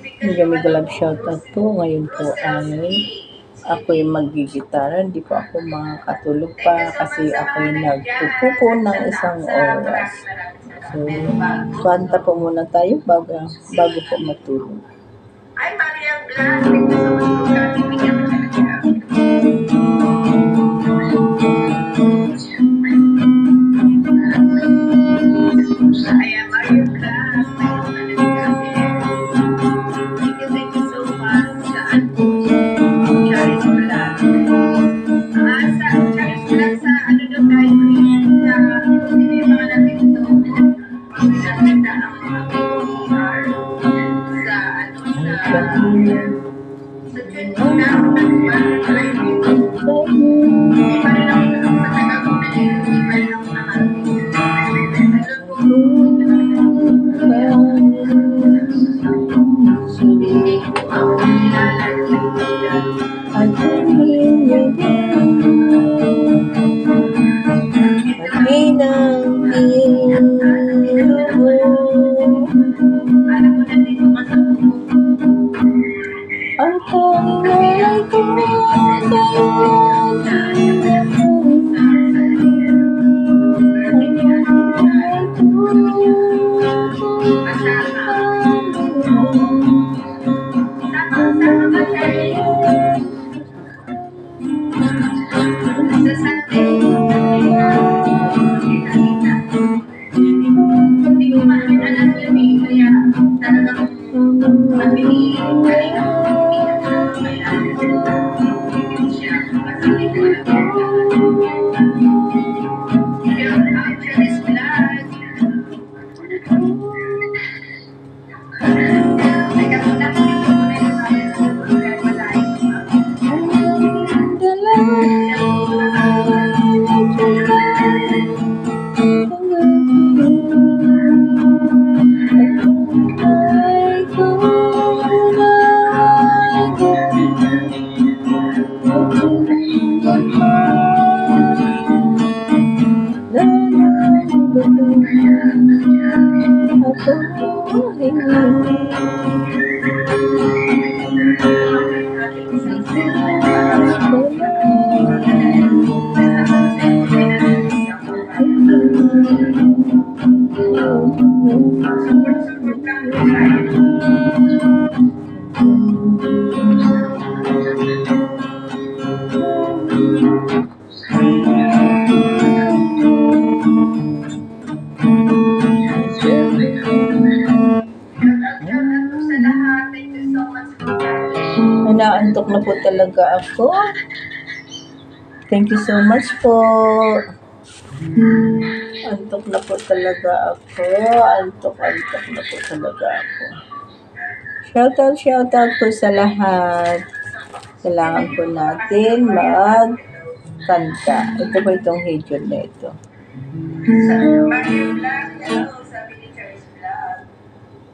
Medyo may galab shoutout po. Ngayon po ay ako'y maggigitara. Hindi po ako makakatulog pa kasi ako'y nagpupupo ng isang oras. So, kanta po muna tayo bago po matulog. Hi, Maria Blas. Thank you so much for coming. Bigyan mo siya Ayan, Maria Blas. Thank you so much. Saan po? Charis Blas. Sa Charis Blas, sa ano daw tayo sa hindi yung mga natin ito. Maganda ang mga POER sa ano sa June na try dito. Iba rin ako sa Tagaguna dito. Iba rin ako hindi ko ako kilala. I can hear you Alam mo na dito ka sa ang pangalay ko Naantok na po talaga ako. Thank you so much po. Antok na po talaga ako. Antok na po talaga ako. Shoutout po sa lahat. Kailangan po natin magkanta. Ito po itong video na ito. Maria Blas, hello, sabi ni Charis Blas.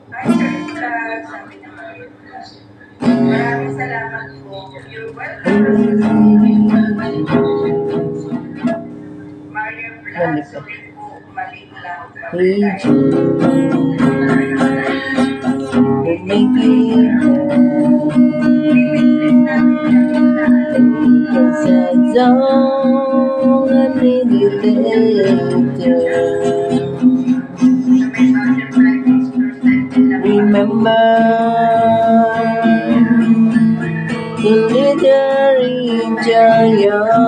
Hi, Charis Blas, sabi ni Maria Blas. Maraming salamat po. You're welcome. Maria Blas, sorry po, mali lang. Remember to later enjoy your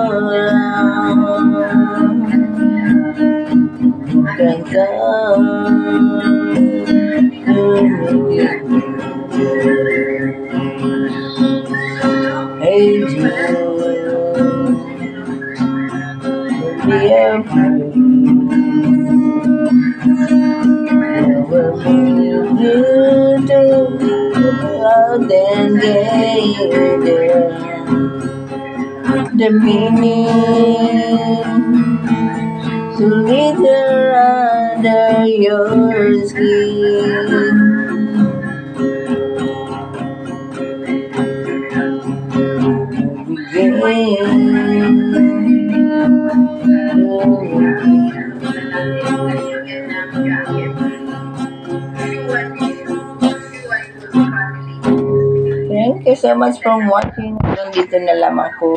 Hey Jude, be afraid. Never feel good out and get the meaning to litter under your skin. Thank you so much for watching. Hanggang dito na lamang po.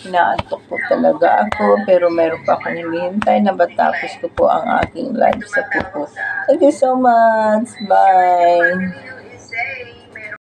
Inaantok po talaga ako, pero meron pa akong hinihintay na matapos ko po ang aking live sa pupo. Thank you so much. Bye.